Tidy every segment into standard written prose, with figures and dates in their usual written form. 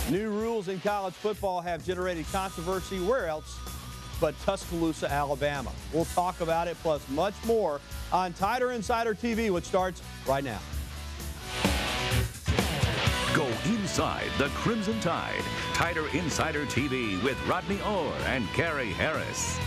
New rules in college football have generated controversy where else but Tuscaloosa, Alabama. We'll talk about it plus much more on Tider Insider TV, which starts right now. Go inside the Crimson Tide. Tider Insider TV with Rodney Orr and Gary Harris.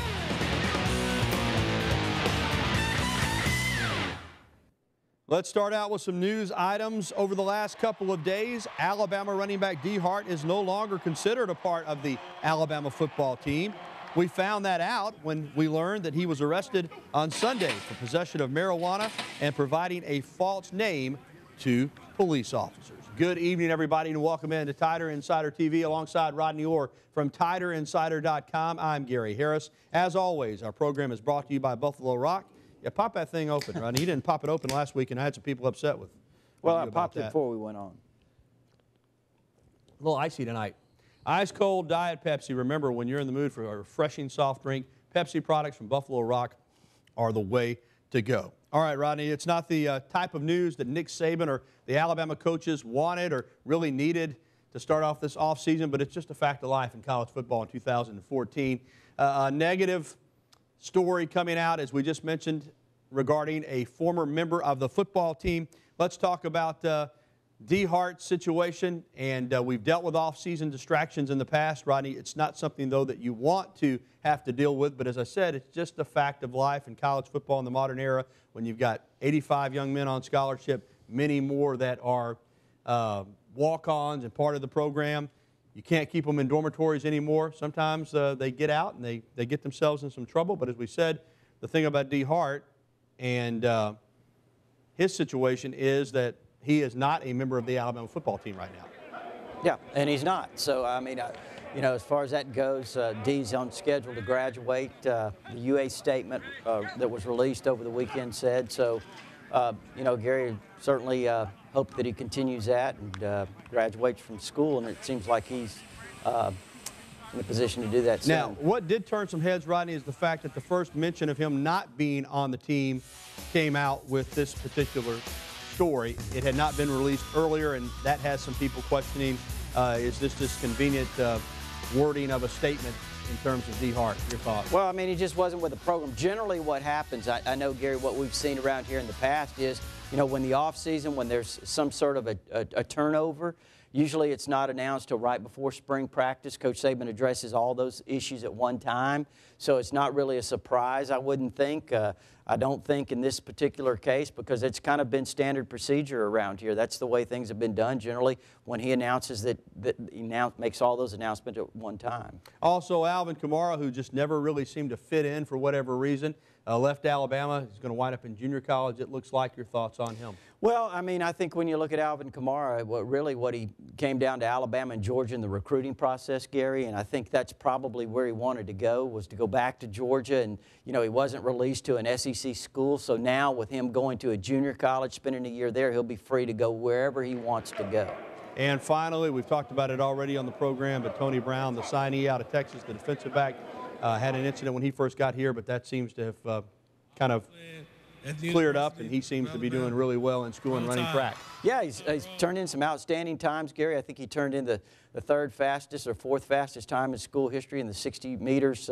Let's start out with some news items. Over the last couple of days, Alabama running back Dee Hart is no longer considered a part of the Alabama football team. We found that out when we learned that he was arrested on Sunday for possession of marijuana and providing a false name to police officers. Good evening, everybody, and welcome in to Tider Insider TV alongside Rodney Orr from TiderInsider.com. I'm Gary Harris. As always, our program is brought to you by Buffalo Rock. Yeah, pop that thing open, Rodney. He didn't pop it open last week, and I had some people upset with Well, I popped it before we went on. A little icy tonight. Ice cold Diet Pepsi. Remember, when you're in the mood for a refreshing soft drink, Pepsi products from Buffalo Rock are the way to go. All right, Rodney, it's not the type of news that Nick Saban or the Alabama coaches wanted or really needed to start off this offseason, but it's just a fact of life in college football in 2014. A negative story coming out, as we just mentioned, regarding a former member of the football team. Let's talk about Dee Hart's situation, and we've dealt with off-season distractions in the past. Rodney, it's not something, though, that you want to have to deal with, but as I said, it's just a fact of life in college football in the modern era when you've got 85 young men on scholarship, many more that are walk-ons and part of the program. You can't keep them in dormitories anymore. Sometimes they get out and they get themselves in some trouble. But as we said, the thing about Dee Hart and his situation is that he is not a member of the Alabama football team right now. Yeah, and he's not. So, I mean, you know, as far as that goes, Dee's on schedule to graduate. The UA statement that was released over the weekend said. So, you know, Gary certainly hope that he continues that and graduates from school, and it seems like he's in a position to do that soon. Now, what did turn some heads, Rodney, is the fact that the first mention of him not being on the team came out with this particular story. It had not been released earlier, and that has some people questioning, is this just convenient wording of a statement in terms of Dee Hart? Your thoughts? Well, I mean, he just wasn't with the program. Generally what happens, I know, Gary, what we've seen around here in the past is, you know, when the offseason, when there's some sort of a turnover, usually it's not announced till right before spring practice. Coach Saban addresses all those issues at one time, so it's not really a surprise, I wouldn't think. I don't think in this particular case, because it's kind of been standard procedure around here. That's the way things have been done generally when he announces that he now makes all those announcements at one time. Also, Alvin Kamara, who just never really seemed to fit in for whatever reason, left Alabama. He's going to wind up in junior college, it looks like. Your thoughts on him? Well, I mean, I think when you look at Alvin Kamara, what he came down to Alabama and Georgia in the recruiting process, Gary, and I think that's probably where he wanted to go, was to go back to Georgia. And, you know, he wasn't released to an SEC school, so now with him going to a junior college, spending a year there, he'll be free to go wherever he wants to go. And finally, we've talked about it already on the program, but Tony Brown, the signee out of Texas, the defensive back, had an incident when he first got here, but that seems to have kind of cleared up, and he seems to be doing really well in school and running track. Yeah, he's turned in some outstanding times, Gary. I think he turned in the third fastest or fourth fastest time in school history in the 60 meters,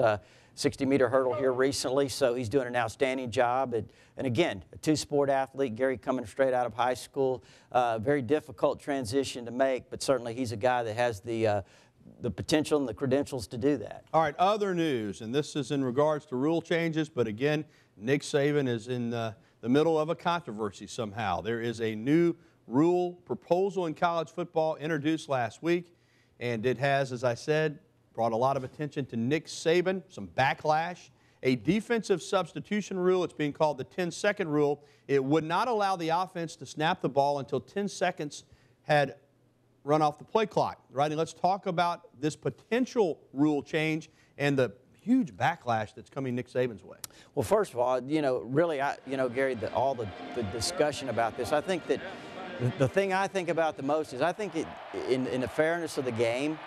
60-meter hurdle here recently. So he's doing an outstanding job. And again, a two-sport athlete, Gary, coming straight out of high school. Very difficult transition to make, but certainly he's a guy that has the potential and the credentials to do that. All right, other news, and this is in regards to rule changes, but again, Nick Saban is in the middle of a controversy somehow. There is a new rule proposal in college football introduced last week, and it has, as I said, brought a lot of attention to Nick Saban, some backlash. A defensive substitution rule, it's being called the 10-second rule. It would not allow the offense to snap the ball until 10 seconds had run off the play clock. Rodney, let's talk about this potential rule change and the huge backlash that's coming Nick Saban's way. Well, first of all, you know, really, Gary, all the discussion about this, I think that the thing I think about the most is I think in the fairness of the game,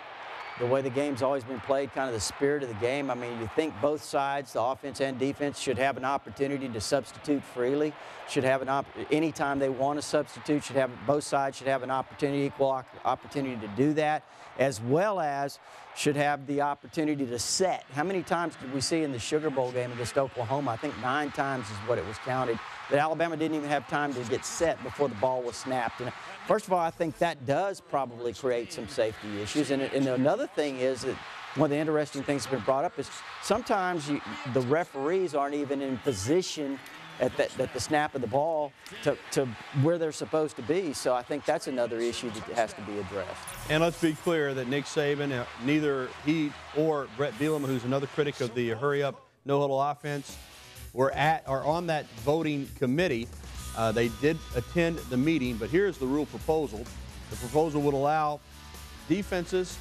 the way the game's always been played, kind of the spirit of the game. I mean, you think both sides, the offense and defense, should have an opportunity to substitute freely, should have anytime they want to substitute, both sides should have an opportunity, equal opportunity to do that, as well as should have the opportunity to set. How many times did we see in the Sugar Bowl game against Oklahoma? I think 9 times is what it was counted, that Alabama didn't even have time to get set before the ball was snapped. And first of all, I think that does probably create some safety issues. And another thing is that one of the interesting things that's been brought up is sometimes the referees aren't even in position at the snap of the ball to where they're supposed to be. So I think that's another issue that has to be addressed. And let's be clear that Nick Saban, neither he or Brett Bielema, who's another critic of the hurry-up, no-huddle offense, are on that voting committee. They did attend the meeting, but here's the rule proposal. The proposal would allow defenses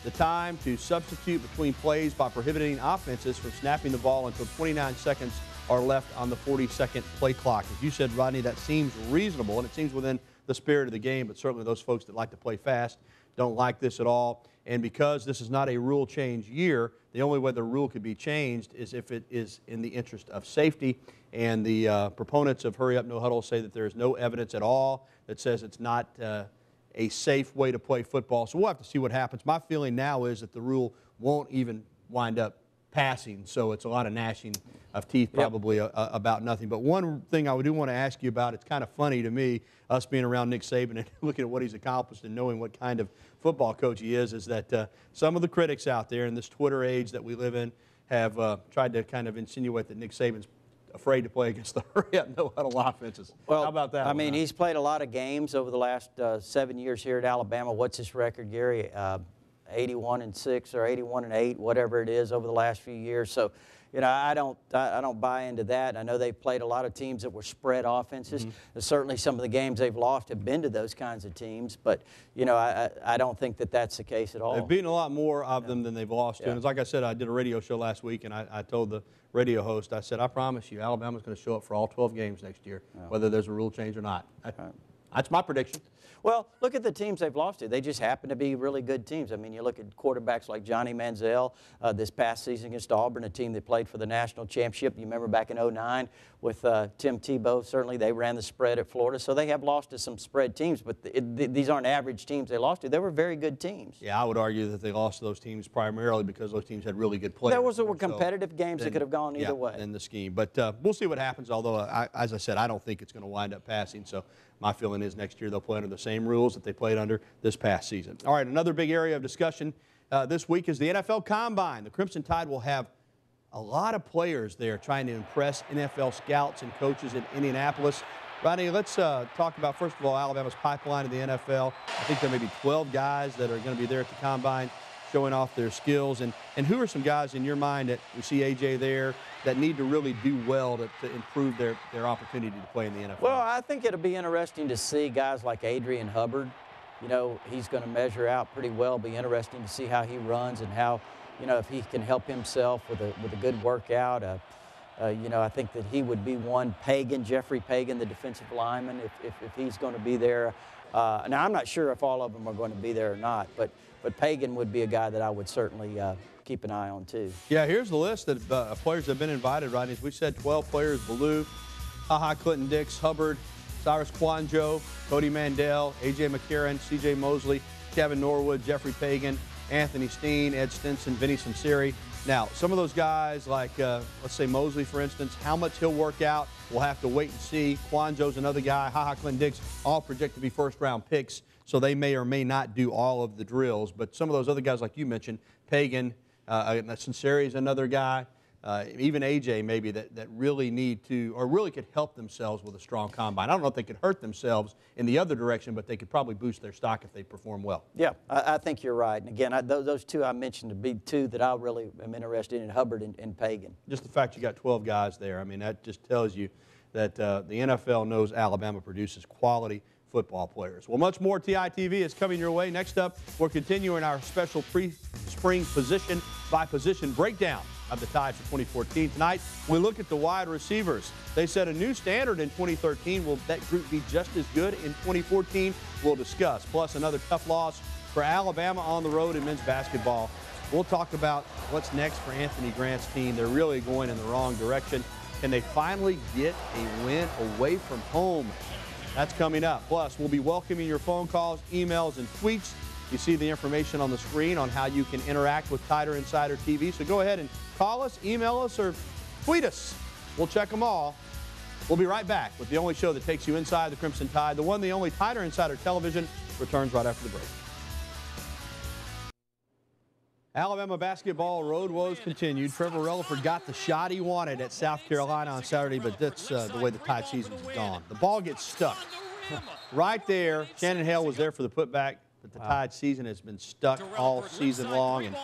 the time to substitute between plays by prohibiting offenses from snapping the ball until 29 seconds are left on the 40-second play clock. As you said, Rodney, that seems reasonable, and it seems within the spirit of the game, but certainly those folks that like to play fast don't like this at all. And because this is not a rule change year, the only way the rule could be changed is if it is in the interest of safety. And the proponents of hurry up, no huddle say that there is no evidence at all that says it's not a safe way to play football. So we'll have to see what happens. My feeling now is that the rule won't even wind up passing, so it's a lot of gnashing of teeth probably about nothing. But one thing I do want to ask you about, it's kind of funny to me, us being around Nick Saban and looking at what he's accomplished and knowing what kind of football coach he is that some of the critics out there in this Twitter age that we live in have tried to kind of insinuate that Nick Saban's afraid to play against the hurry-up, no-huddle offenses. Well, how about that? I mean, he's played a lot of games over the last 7 years here at Alabama. What's his record, Gary? 81-6 or 81-8, whatever it is, over the last few years. So, you know, I don't buy into that. I know they've played a lot of teams that were spread offenses. Certainly, some of the games they've lost have been to those kinds of teams. But you know, I don't think that that's the case at all. They've beaten a lot more of them than they've lost to. And it's like I said, I did a radio show last week, and I told the radio host, I said, I promise you, Alabama's going to show up for all 12 games next year, whether there's a rule change or not. That's my prediction. Well, look at the teams they've lost to. They just happen to be really good teams. I mean, you look at quarterbacks like Johnny Manziel this past season against Auburn, a team that played for the national championship. You remember back in 2009 with Tim Tebow, certainly they ran the spread at Florida. So they have lost to some spread teams, but these aren't average teams they lost to. They were very good teams. Yeah, I would argue that they lost to those teams primarily because those teams had really good players. There were competitive games that could have gone either way. In the scheme. But we'll see what happens, although, as I said, I don't think it's going to wind up passing. So my feeling is next year they'll play under the same rules that they played under this past season. All right, another big area of discussion this week is the NFL Combine. The Crimson Tide will have a lot of players there trying to impress NFL scouts and coaches in Indianapolis. Rodney, let's talk about, first of all, Alabama's pipeline to the NFL. I think there may be 12 guys that are going to be there at the Combine showing off their skills. And who are some guys in your mind that we see A.J. there that need to really do well to improve their opportunity to play in the NFL? Well, I think it'll be interesting to see guys like Adrian Hubbard. You know, he's going to measure out pretty well. Be interesting to see how he runs and how, you know, if he can help himself with a good workout. You know, I think that he would be one. Jeffrey Pagan, the defensive lineman, if he's going to be there. Now, I'm not sure if all of them are going to be there or not, but Pagan would be a guy that I would certainly keep an eye on, too. Yeah, here's the list of players that have been invited, Rodney. As we said, 12 players: Ballou, Clinton Dix, Hubbard, Cyrus Kwanjo, Cody Mandel, A.J. McCarron, C.J. Mosley, Kevin Norwood, Jeffrey Pagan, Anthony Steen, Ed Stinson, Vinny Sunseri. Now, some of those guys, like, let's say Mosley, for instance, how much he'll work out, we'll have to wait and see. Kwanjo's another guy. Clinton Dix, all projected to be first-round picks, so they may or may not do all of the drills. But some of those other guys, like you mentioned, Pagan, Sunseri is another guy, even A.J. maybe, that really need to, or really could help themselves with a strong combine. I don't know if they could hurt themselves in the other direction, but they could probably boost their stock if they perform well. Yeah, I think you're right. And again, those two I mentioned to be two that I really am interested in, Hubbard and Pagan. Just the fact you got 12 guys there, I mean, that just tells you that the NFL knows Alabama produces quality football players. Well, much more TITV is coming your way. Next up, we're continuing our special pre-spring position-by-position breakdown of the Tide for 2014. Tonight, we look at the wide receivers. They set a new standard in 2013. Will that group be just as good in 2014? We'll discuss. Plus, another tough loss for Alabama on the road in men's basketball. We'll talk about what's next for Anthony Grant's team. They're really going in the wrong direction. Can they finally get a win away from home? That's coming up. Plus, we'll be welcoming your phone calls, emails, and tweets. You see the information on the screen on how you can interact with Tider Insider TV. So go ahead and call us, email us, or tweet us. We'll check them all. We'll be right back with the only show that takes you inside the Crimson Tide. The one, the only Tider Insider Television returns right after the break. Alabama basketball road woes continued. Trevor Relaford got the shot he wanted at South Carolina on Saturday, but that's the way the Tide season's gone. The ball gets stuck right there. Shannon Hale was there for the putback, but the Tide season has been stuck all season long. And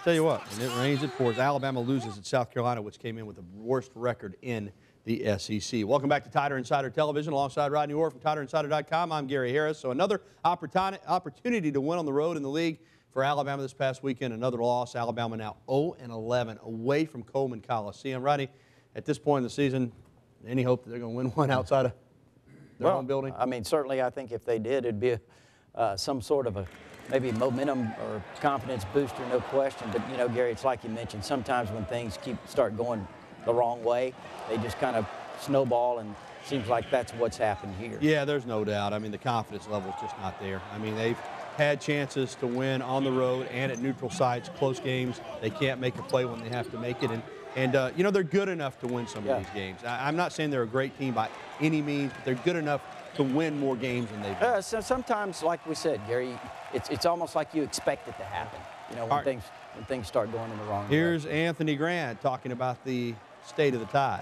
tell you what, when it rains, it pours. Alabama loses at South Carolina, which came in with the worst record in the SEC. Welcome back to Tider Insider Television alongside Rodney Orr from TiderInsider.com. I'm Gary Harris. So another opportunity to win on the road in the league for Alabama this past weekend. Another loss. Alabama now 0-11 away from Coleman Coliseum. Rodney, at this point in the season, any hope that they're going to win one outside of their own building? I mean, certainly I think if they did, it'd be some sort of a maybe momentum or confidence booster, no question. But, you know, Gary, it's like you mentioned, sometimes when things start going the wrong way, they just kind of snowball, and it seems like that's what's happened here. Yeah, there's no doubt. I mean, the confidence level is just not there. I mean, they've had chances to win on the road and at neutral sites, close games. They can't make a play when they have to make it. And you know, they're good enough to win some of these games. I'm not saying they're a great team by any means, but they're good enough to win more games than they've won. So sometimes, like we said, Gary, it's almost like you expect it to happen, you know, when things start going in the wrong Here's direction. Anthony Grant talking about the state of the Tide.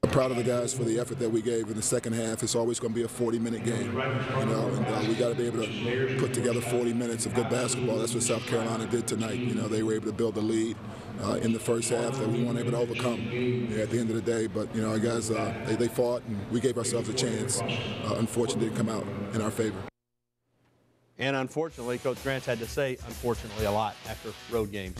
I'm proud of the guys for the effort that we gave in the second half. It's always going to be a 40-minute game, you know, and we got to be able to put together 40 minutes of good basketball. That's what South Carolina did tonight. You know, they were able to build a lead in the first half that we weren't able to overcome at the end of the day. But, you know, our guys, they fought, and we gave ourselves a chance. Unfortunately, it didn't come out in our favor. And unfortunately, Coach Grant's had to say unfortunately a lot after road games,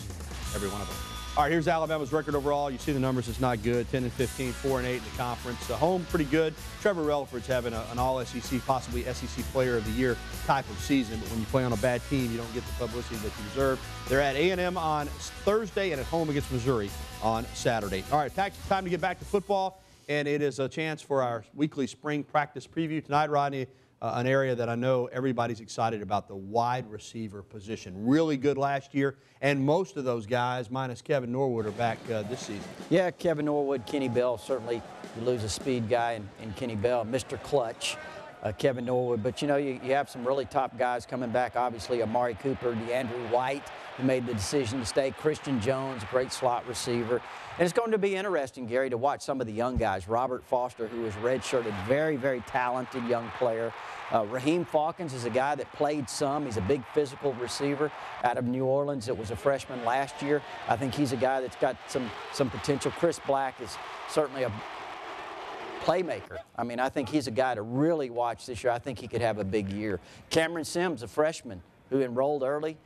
every one of them. All right, here's Alabama's record overall. You see the numbers, it's not good. 10-15, 4-8 in the conference. Home, pretty good. Trevor Relaford's having an all-SEC, possibly SEC Player of the Year type of season. But when you play on a bad team, you don't get the publicity that you deserve. They're at A&M on Thursday and at home against Missouri on Saturday. All right, time to get back to football. And it is a chance for our weekly spring practice preview tonight, Rodney. An area that I know everybody's excited about, the wide receiver position. Really good last year, and most of those guys, minus Kevin Norwood, are back this season. Yeah, Kevin Norwood, Kenny Bell, certainly you lose a speed guy in Kenny Bell, Mr. Clutch, Kevin Norwood. But, you know, you have some really top guys coming back, obviously Amari Cooper, DeAndre White, who made the decision to stay, Christian Jones, great slot receiver. And it's going to be interesting, Gary, to watch some of the young guys. Robert Foster, who is redshirted, very, very talented young player. Raheem Falcons is a guy that played some. He's a big physical receiver out of New Orleans that was a freshman last year. I think he's a guy that's got some potential. Chris Black is certainly a playmaker. I mean, I think he's a guy to really watch this year. I think he could have a big year. Cameron Sims, a freshman who enrolled early.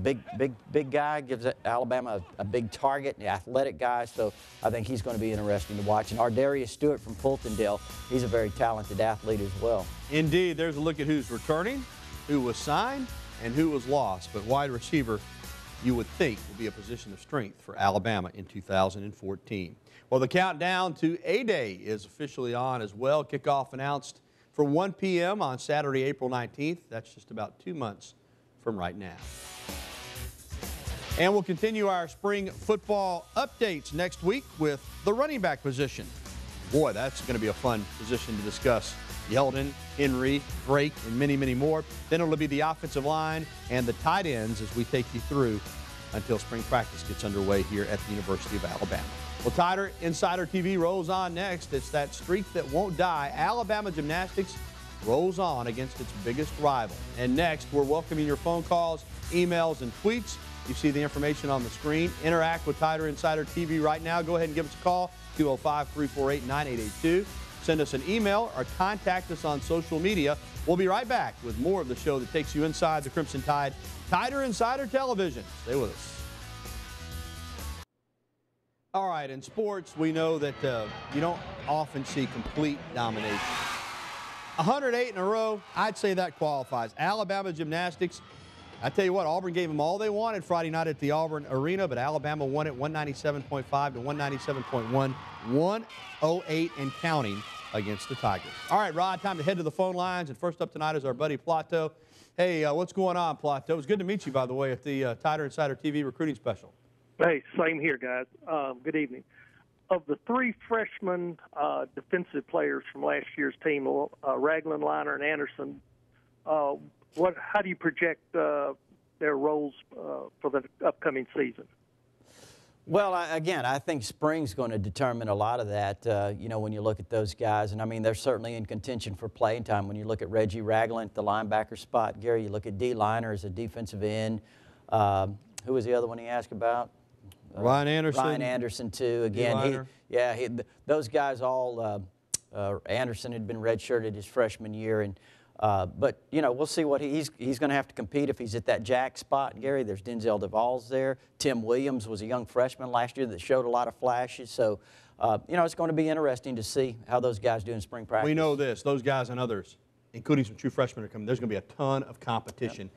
Big guy, gives Alabama a big target, an athletic guy, so I think he's going to be interesting to watch. And Ardarius Stewart from Fultondale, he's a very talented athlete as well. Indeed, there's a look at who's returning, who was signed, and who was lost. But wide receiver, you would think, will be a position of strength for Alabama in 2014. Well, the countdown to A-Day is officially on as well. Kickoff announced for 1 p.m. on Saturday, April 19th. That's just about 2 months from right now. And we'll continue our spring football updates next week with the running back position. Boy, that's going to be a fun position to discuss. Yeldon, Henry, Drake, and many, many more. Then it'll be the offensive line and the tight ends as we take you through until spring practice gets underway here at the University of Alabama. Well, Tider Insider TV rolls on next. It's that streak that won't die. Alabama gymnastics rolls on against its biggest rival. And next, we're welcoming your phone calls, emails, and tweets. You see the information on the screen. Interact with Tider Insider TV right now. Go ahead and give us a call, 205-348-9882. Send us an email or contact us on social media. We'll be right back with more of the show that takes you inside the Crimson Tide, Tider Insider Television. Stay with us. All right, in sports, we know that you don't often see complete domination. 108 in a row, I'd say that qualifies. Alabama gymnastics, I tell you what, Auburn gave them all they wanted Friday night at the Auburn Arena, but Alabama won it 197.5 to 197.1, 108 and counting against the Tigers. All right, Rod, time to head to the phone lines, and first up tonight is our buddy Plato. Hey, what's going on, Plato? It was good to meet you, by the way, at the Tider Insider TV recruiting special. Hey, same here, guys. Good evening. Of the three freshman defensive players from last year's team, Ragland, Liner, and Anderson, how do you project their roles for the upcoming season? Well, again, I think spring's going to determine a lot of that, you know, when you look at those guys. And, I mean, they're certainly in contention for playing time. When you look at Reggie Ragland, the linebacker spot, Gary, you look at D. Liner as a defensive end. Who was the other one he asked about? Ryan Anderson. Ryan Anderson, too. Again, those guys all, Anderson had been redshirted his freshman year. And but, you know, we'll see what he's going to have to compete if he's at that jack spot, Gary. There's Denzel DeVal's there. Tim Williams was a young freshman last year that showed a lot of flashes. So, you know, it's going to be interesting to see how those guys do in spring practice. We know this. Those guys and others, including some true freshmen, are coming. There's going to be a ton of competition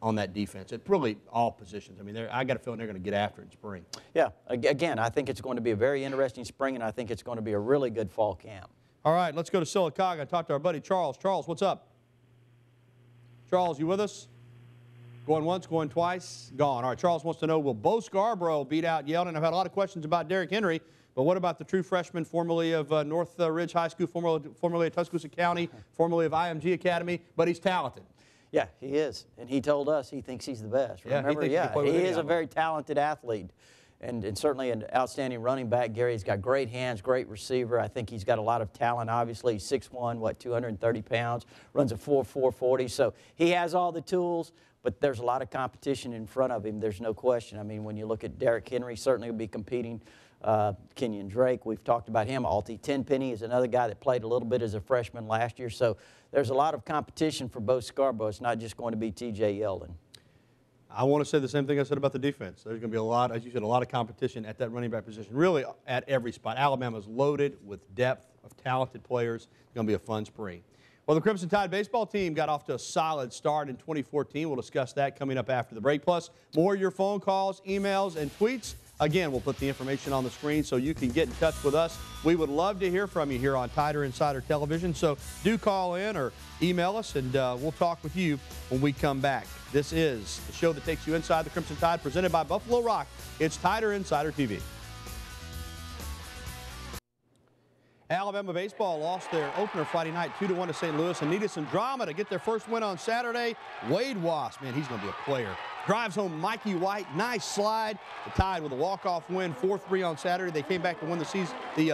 on that defense at really all positions. I mean, I got a feeling they're going to get after it in spring. Yeah. Again, I think it's going to be a very interesting spring, and I think it's going to be a really good fall camp. All right, let's go to Sylacauga. Talk to our buddy Charles. Charles, what's up? Charles, you with us? Going once, going twice, gone. All right, Charles wants to know, will Bo Scarborough beat out Yeldon? I've had a lot of questions about Derrick Henry, but what about the true freshman formerly of North Ridge High School, formerly of Tuscaloosa County, formerly of IMG Academy, but he's talented. Yeah, he is, and he told us he thinks he's the best. Remember, he is a very talented athlete. And certainly an outstanding running back. Gary's got great hands, great receiver. I think he's got a lot of talent, obviously. He's 6'1", 230 pounds, runs a 4.40. So he has all the tools, but there's a lot of competition in front of him. There's no question. I mean, when you look at Derrick Henry, certainly will be competing. Kenyon Drake, we've talked about him. Alti Tenpenny is another guy that played a little bit as a freshman last year. So there's a lot of competition for Bo Scarborough. It's not just going to be T.J. Yeldon. I want to say the same thing I said about the defense. There's going to be a lot, as you said, a lot of competition at that running back position, really at every spot. Alabama's loaded with depth of talented players. It's going to be a fun spring. Well, the Crimson Tide baseball team got off to a solid start in 2014. We'll discuss that coming up after the break. Plus, more of your phone calls, emails, and tweets. Again, we'll put the information on the screen so you can get in touch with us. We would love to hear from you here on Tider Insider Television. So do call in or email us, and we'll talk with you when we come back. This is the show that takes you inside the Crimson Tide, presented by Buffalo Rock. It's Tider Insider TV. Alabama baseball lost their opener Friday night 2-1 to St. Louis and needed some drama to get their first win on Saturday. Wade Wasp, man, he's going to be a player. Drives home Mikey White, nice slide. The Tide with a walk-off win, 4-3 on Saturday. They came back to win the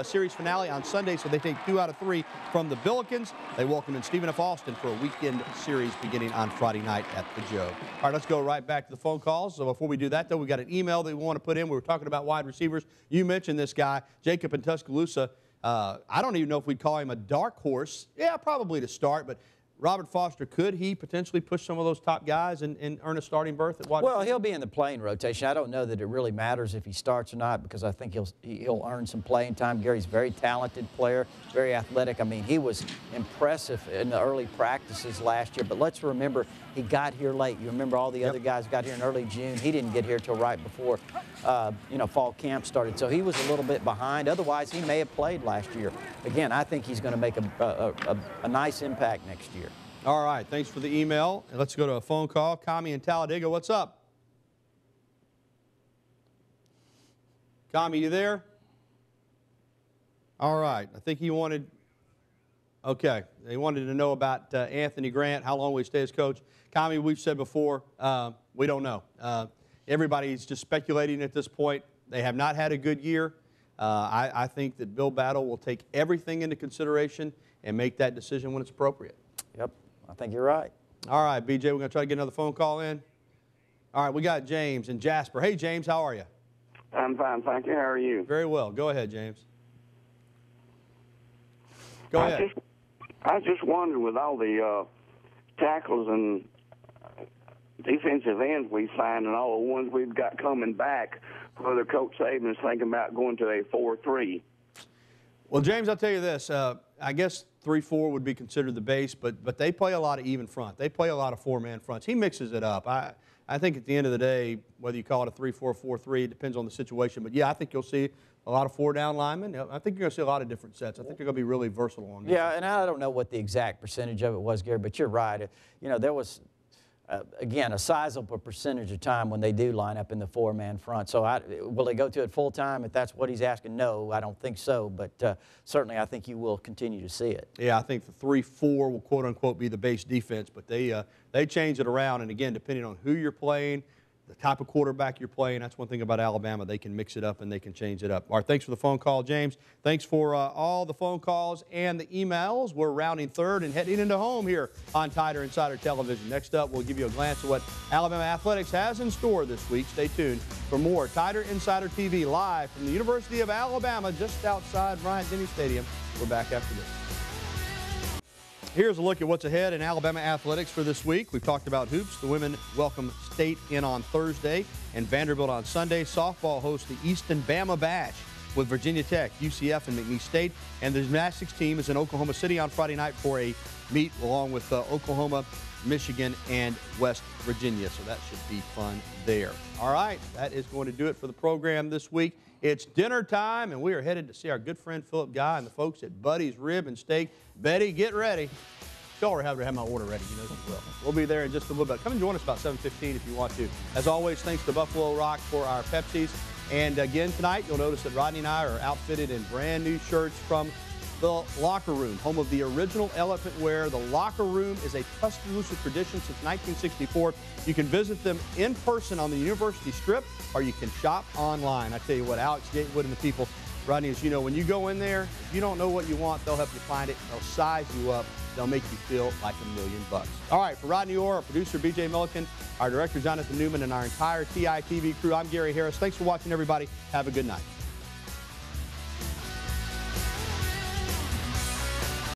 series finale on Sunday, so they take 2 out of 3 from the Billikens. They welcome in Stephen F. Austin for a weekend series beginning on Friday night at the Joe. All right, let's go right back to the phone calls. So before we do that, though, we got an email that we want to put in. We were talking about wide receivers. You mentioned this guy, Jacob in Tuscaloosa. I don't even know if we'd call him a dark horse. Yeah, probably to start, but Robert Foster, could he potentially push some of those top guys and earn a starting berth at wide receiver? Well, he'll be in the playing rotation. I don't know that it really matters if he starts or not, because I think he'll earn some playing time. Gary's a very talented player, very athletic. I mean, he was impressive in the early practices last year, but let's remember he got here late. You remember all the other guys got here in early June. He didn't get here till right before fall camp started, so he was a little bit behind. Otherwise, he may have played last year. Again, I think he's going to make a nice impact next year. All right, thanks for the email. And let's go to a phone call. Kami in Talladega, what's up? Kami, you there? All right, I think he wanted, okay, he wanted to know about Anthony Grant, how long will he stay as coach. Kami, we've said before, we don't know. Everybody's just speculating at this point. They have not had a good year. I think that Bill Battle will take everything into consideration and make that decision when it's appropriate. Yep, I think you're right. All right, BJ, we're going to try to get another phone call in. All right, we got James in Jasper. Hey, James, how are you? I'm fine, thank you. How are you? Very well. Go ahead, James. Go ahead. I was just wondering, with all the tackles and defensive ends we signed and all the ones we've got coming back, whether Coach Saban's thinking about going to a 4-3. Well, James, I'll tell you this. I guess 3-4 would be considered the base, but they play a lot of even front. They play a lot of four-man fronts. He mixes it up. I think at the end of the day, whether you call it a 3-4, 4-3, it depends on the situation. But, yeah, I think you'll see a lot of four-down linemen. I think you're going to see a lot of different sets. I think they're going to be really versatile on defense. Yeah, and I don't know what the exact percentage of it was, Gary, but you're right. You know, there was, again, a sizable percentage of time when they do line up in the four-man front. So will they go to it full-time if that's what he's asking? No, I don't think so. But certainly I think you will continue to see it. Yeah, I think the 3-4 will, quote-unquote, be the base defense. But they change it around. And, again, depending on who you're playing, the type of quarterback you're playing, that's one thing about Alabama. They can mix it up and they can change it up. All right, thanks for the phone call, James. Thanks for all the phone calls and the emails. We're rounding third and heading into home here on Tider Insider Television. Next up, we'll give you a glance at what Alabama Athletics has in store this week. Stay tuned for more Tider Insider TV live from the University of Alabama just outside Bryant-Denny Stadium. We're back after this. Here's a look at what's ahead in Alabama athletics for this week. We've talked about hoops. The women welcome State in on Thursday and Vanderbilt on Sunday. Softball hosts the Easton Bama Bash with Virginia Tech, UCF, and McNeese State. And the gymnastics team is in Oklahoma City on Friday night for a meet along with Oklahoma, Michigan, and West Virginia. So that should be fun there. All right, that is going to do it for the program this week. It's dinner time, and we are headed to see our good friend Philip Guy and the folks at Buddy's Rib and Steak. Betty, get ready. Y'all are having to have my order ready, you know as well. We'll be there in just a little bit. Come and join us about 7:15 if you want to. As always, thanks to Buffalo Rock for our Pepsis. And again tonight, you'll notice that Rodney and I are outfitted in brand new shirts from the Locker Room, home of the original elephant wear. The Locker Room is a Tuscaloosa tradition since 1964. You can visit them in person on the University Strip, or you can shop online. I tell you what, Alex Gatewood and the people, Rodney, as you know, when you go in there, if you don't know what you want, they'll help you find it. They'll size you up. They'll make you feel like $1,000,000. All right, for Rodney Orr, our producer, B.J. Milliken, our director, Jonathan Newman, and our entire TITV crew, I'm Gary Harris. Thanks for watching, everybody. Have a good night.